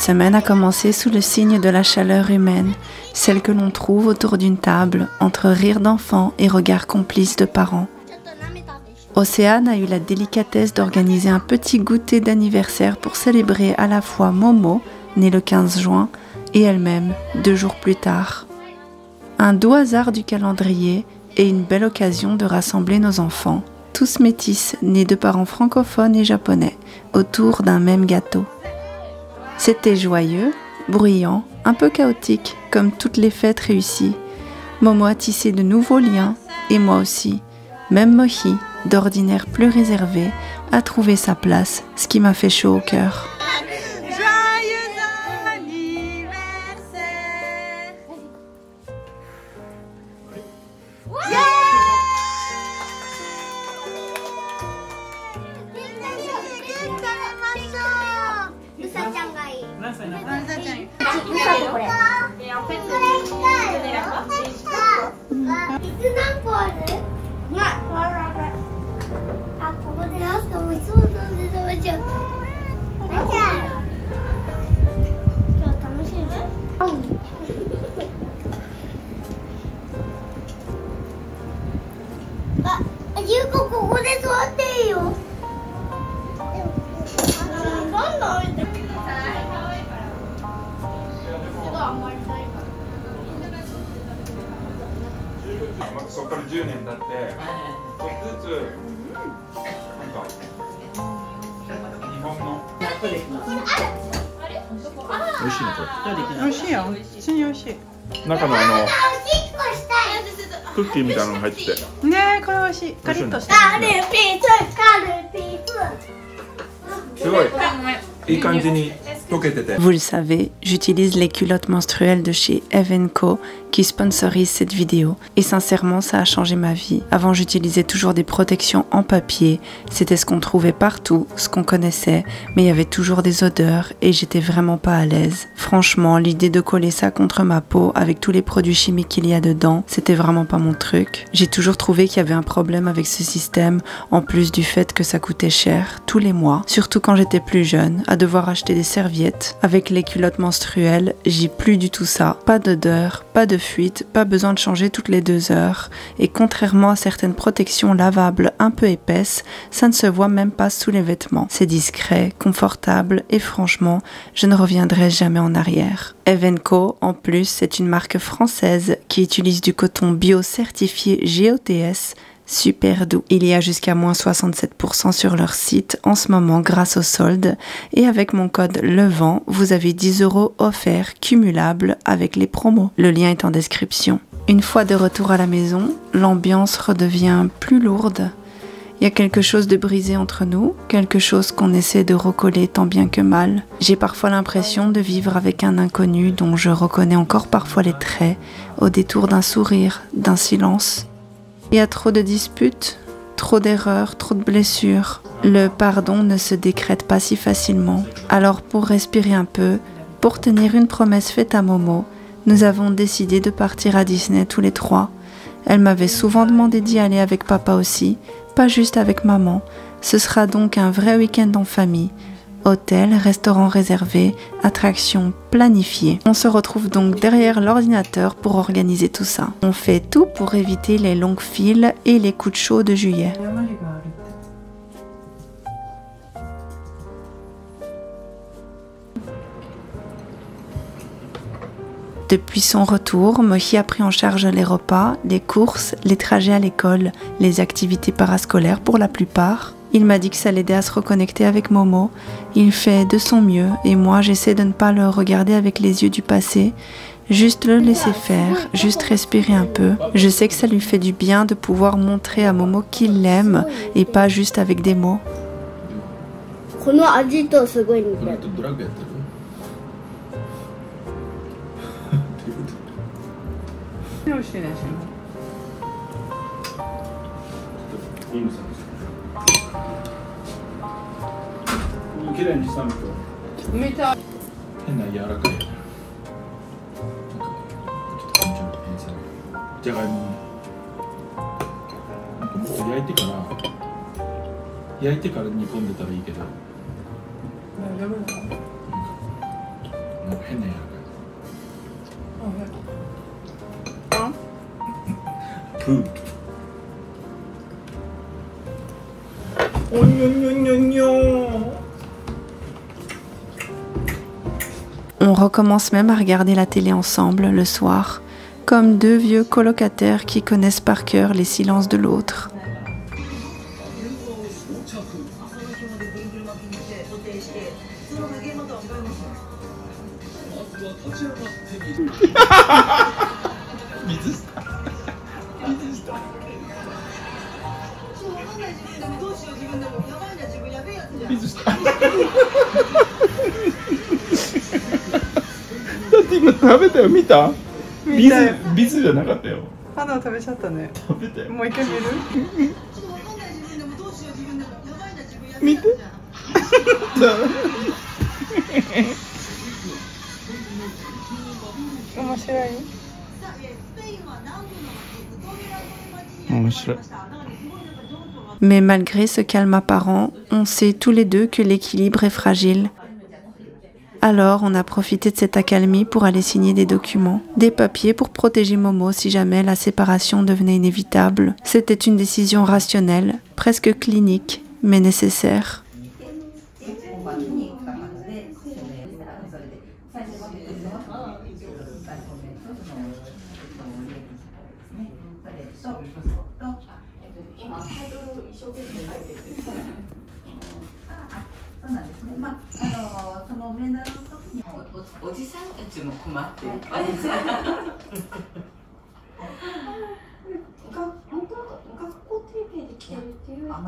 semaine a commencé sous le signe de la chaleur humaine, celle que l'on trouve autour d'une table, entre rires d'enfants et regards complices de parents. Océane a eu la délicatesse d'organiser un petit goûter d'anniversaire pour célébrer à la fois Momo, né le 15 juin, et elle-même, 2 jours plus tard. Un doux hasard du calendrier et une belle occasion de rassembler nos enfants, tous métis, nés de parents francophones et japonais, autour d'un même gâteau. C'était joyeux, bruyant, un peu chaotique, comme toutes les fêtes réussies. Momo a tissé de nouveaux liens, et moi aussi. Même Mohi, d'ordinaire plus réservé, a trouvé sa place, ce qui m'a fait chaud au cœur. Vous le savez, j'utilise les culottes menstruelles de chez Evenco qui sponsorise cette vidéo et sincèrement ça a changé ma vie. Avant j'utilisais toujours des protections en papier, c'était ce qu'on trouvait partout, ce qu'on connaissait, mais il y avait toujours des odeurs et j'étais vraiment pas à l'aise. Franchement, l'idée de coller ça contre ma peau avec tous les produits chimiques qu'il y a dedans, c'était vraiment pas mon truc. J'ai toujours trouvé qu'il y avait un problème avec ce système, en plus du fait que ça coûtait cher tous les mois, surtout quand j'étais plus jeune, à devoir acheter des serviettes. Avec les culottes menstruelles, j'ai plus du tout ça. Pas d'odeur, pas de fuite, pas besoin de changer toutes les 2 heures. Et contrairement à certaines protections lavables un peu épaisses, ça ne se voit même pas sous les vêtements. C'est discret, confortable et franchement, je ne reviendrai jamais en arrière. Evenco, en plus, c'est une marque française qui utilise du coton bio certifié GOTS, super doux. Il y a jusqu'à moins 67% sur leur site en ce moment grâce aux soldes et avec mon code LEVENT, vous avez 10 € offerts cumulables avec les promos. Le lien est en description. Une fois de retour à la maison, l'ambiance redevient plus lourde. Il y a quelque chose de brisé entre nous, quelque chose qu'on essaie de recoller tant bien que mal. J'ai parfois l'impression de vivre avec un inconnu dont je reconnais encore parfois les traits, au détour d'un sourire, d'un silence. Il y a trop de disputes, trop d'erreurs, trop de blessures. Le pardon ne se décrète pas si facilement. Alors pour respirer un peu, pour tenir une promesse faite à Momo, nous avons décidé de partir à Disney tous les 3. Elle m'avait souvent demandé d'y aller avec papa aussi, pas juste avec maman. Ce sera donc un vrai week-end en famille. Hôtel, restaurant réservé, attractions planifiées. On se retrouve donc derrière l'ordinateur pour organiser tout ça. On fait tout pour éviter les longues files et les coups de chaud de juillet. Depuis son retour, Mohi a pris en charge les repas, les courses, les trajets à l'école, les activités parascolaires pour la plupart. Il m'a dit que ça l'aidait à se reconnecter avec Momo. Il fait de son mieux et moi j'essaie de ne pas le regarder avec les yeux du passé, juste le laisser faire, juste respirer un peu. Je sais que ça lui fait du bien de pouvoir montrer à Momo qu'il l'aime et pas juste avec des mots. 変なやるプーおにょにょにょにょ On recommence même à regarder la télé ensemble le soir, comme deux vieux colocataires qui connaissent par cœur les silences de l'autre. Mais malgré ce calme apparent, on sait tous les deux que l'équilibre est fragile. Alors, on a profité de cette accalmie pour aller signer des documents, des papiers pour protéger Momo si jamais la séparation devenait inévitable. C'était une décision rationnelle, presque clinique, mais nécessaire.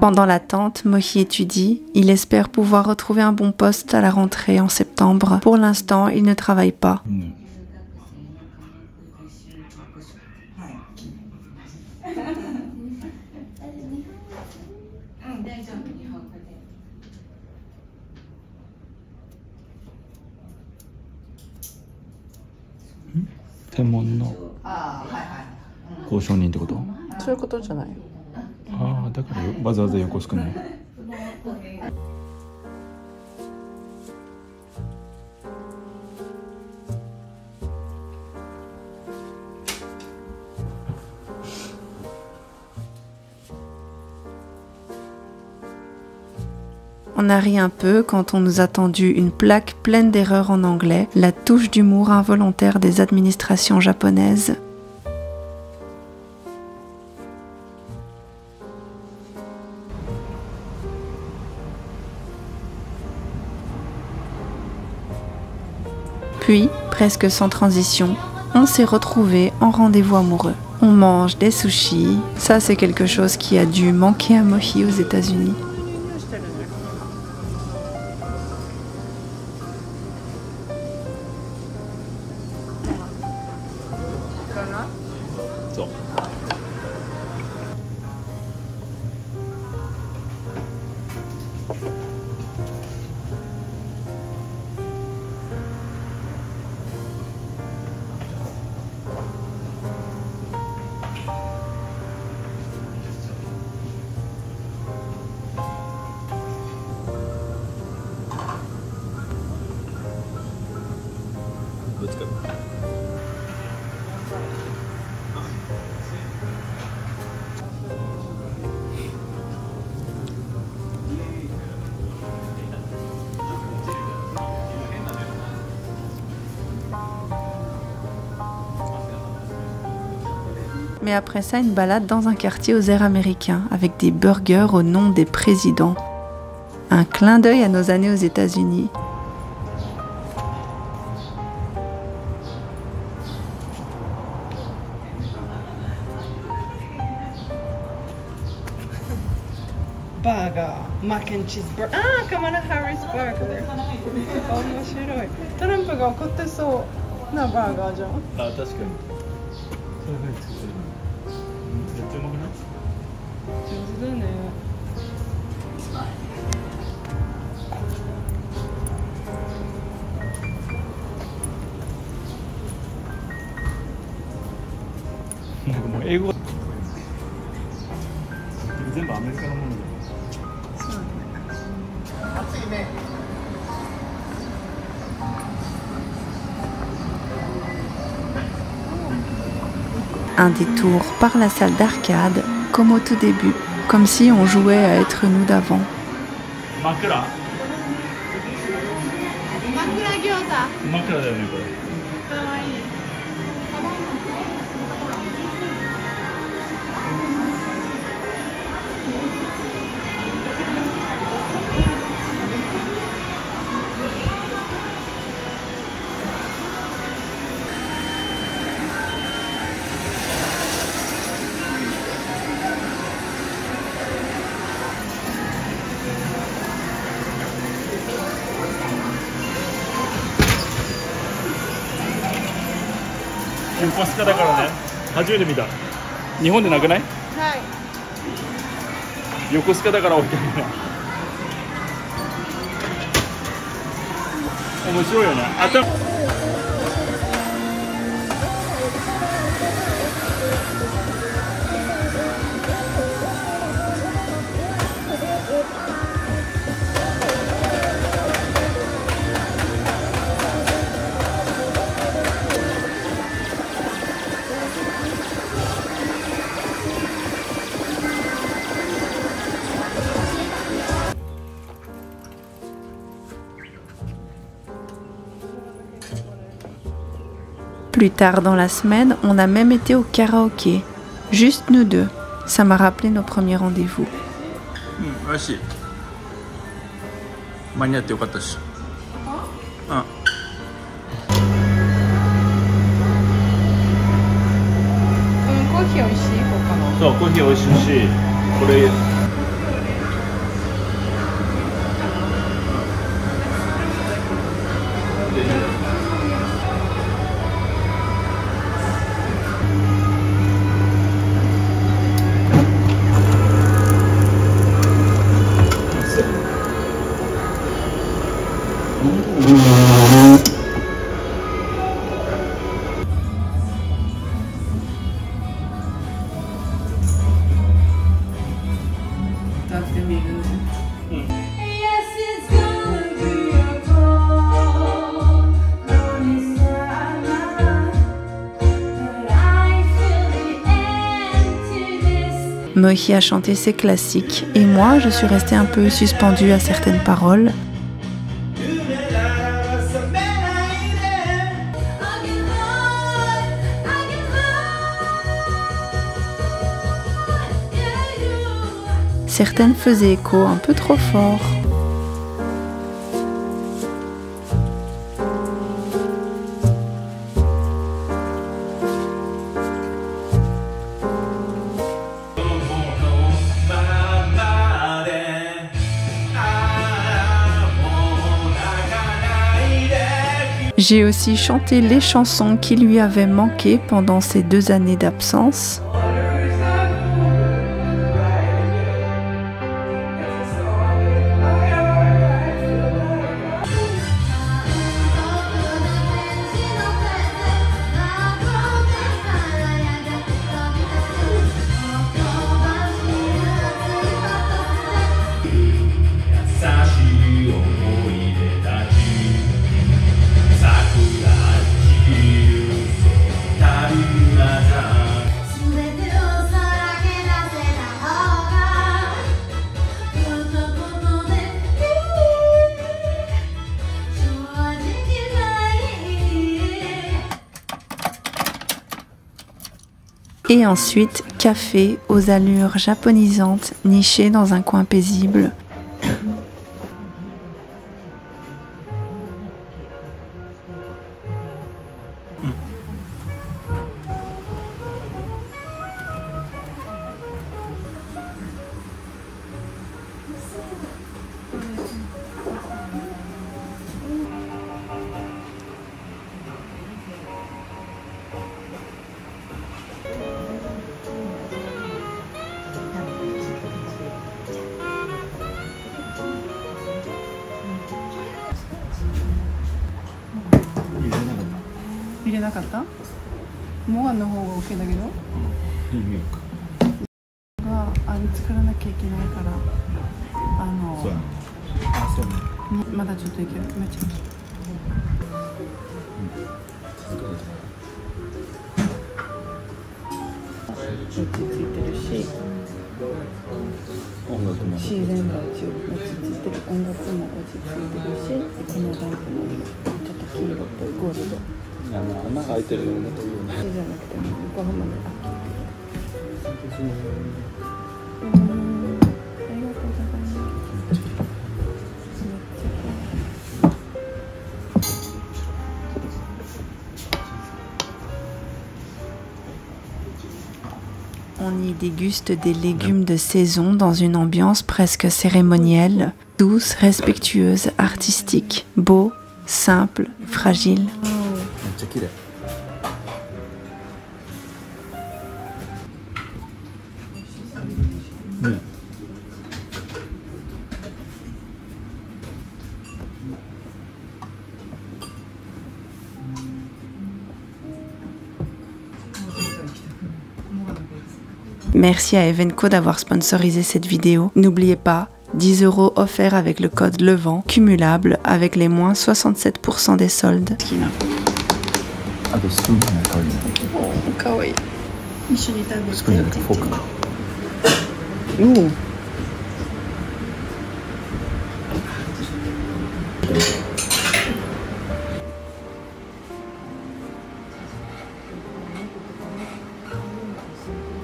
Pendant l'attente, Mohi étudie. Il espère pouvoir retrouver un bon poste à la rentrée en septembre. Pour l'instant, il ne travaille pas. On a ri un peu quand on nous a tendu une plaque pleine d'erreurs en anglais, la touche d'humour involontaire des administrations japonaises. Puis, presque sans transition, on s'est retrouvés en rendez-vous amoureux. On mange des sushis, ça c'est quelque chose qui a dû manquer à Mohi aux États-Unis. Mais après ça, une balade dans un quartier aux airs américains, avec des burgers au nom des présidents. Un clin d'œil à nos années aux États-Unis. Burger, mac and cheese burger. Ah, Kamala Harris burger. 面白い。トランプが怒ってそうなバーガーじゃん。あ、確かに。それが作ってる。めっちゃうまくない？上手だね。なんかもう英語。全部アメリカのものだ。そうだね。暑いね。Un détour par la salle d'arcade, comme au tout début, comme si on jouait à être nous d'avant. Makura? Makura gyoza. Makura だよねこれ。かわいい。横須賀だからね、初めて見た。日本でなくない？はい。横須賀だから置いてあるね。面白いよね。Plus tard dans la semaine, on a même été au karaoké. Juste nous deux. Ça m'a rappelé nos premiers rendez-vous. 美味しい。間に合ってよかったし。うん。コーヒー美味しい他の。そう、コーヒー美味しいし、これ。Mohi a chanté ses classiques et moi, je suis restée un peu suspendue à certaines paroles. Certaines faisaient écho un peu trop fort. J'ai aussi chanté les chansons qui lui avaient manqué pendant ces 2 années d'absence. Et ensuite, café aux allures japonisantes, niché dans un coin paisible. ちついてるし、自然が落ち着いてる、音楽も落ち着いてるし、このランプの色ちょっと黄色っぽいゴールド。穴が開いてるようなというね。じゃなくても横浜でありがとうございます。On y déguste des légumes de saison dans une ambiance presque cérémonielle, douce, respectueuse, artistique, beau, simple, fragile. めっちゃ綺麗。Merci à Evenco d'avoir sponsorisé cette vidéo. N'oubliez pas, 10 € offerts avec le code LEVENT, cumulable avec les moins 67% des soldes. あとスプーンかな、香り。かわいい。一緒に食べて。スプーンじゃなくてフォークか。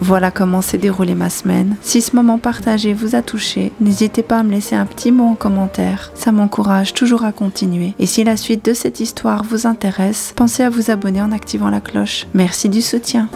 Voilà comment s'est déroulée ma semaine. Si ce moment partagé vous a touché, n'hésitez pas à me laisser un petit mot en commentaire. Ça m'encourage toujours à continuer. Et si la suite de cette histoire vous intéresse, pensez à vous abonner en activant la cloche. Merci du soutien.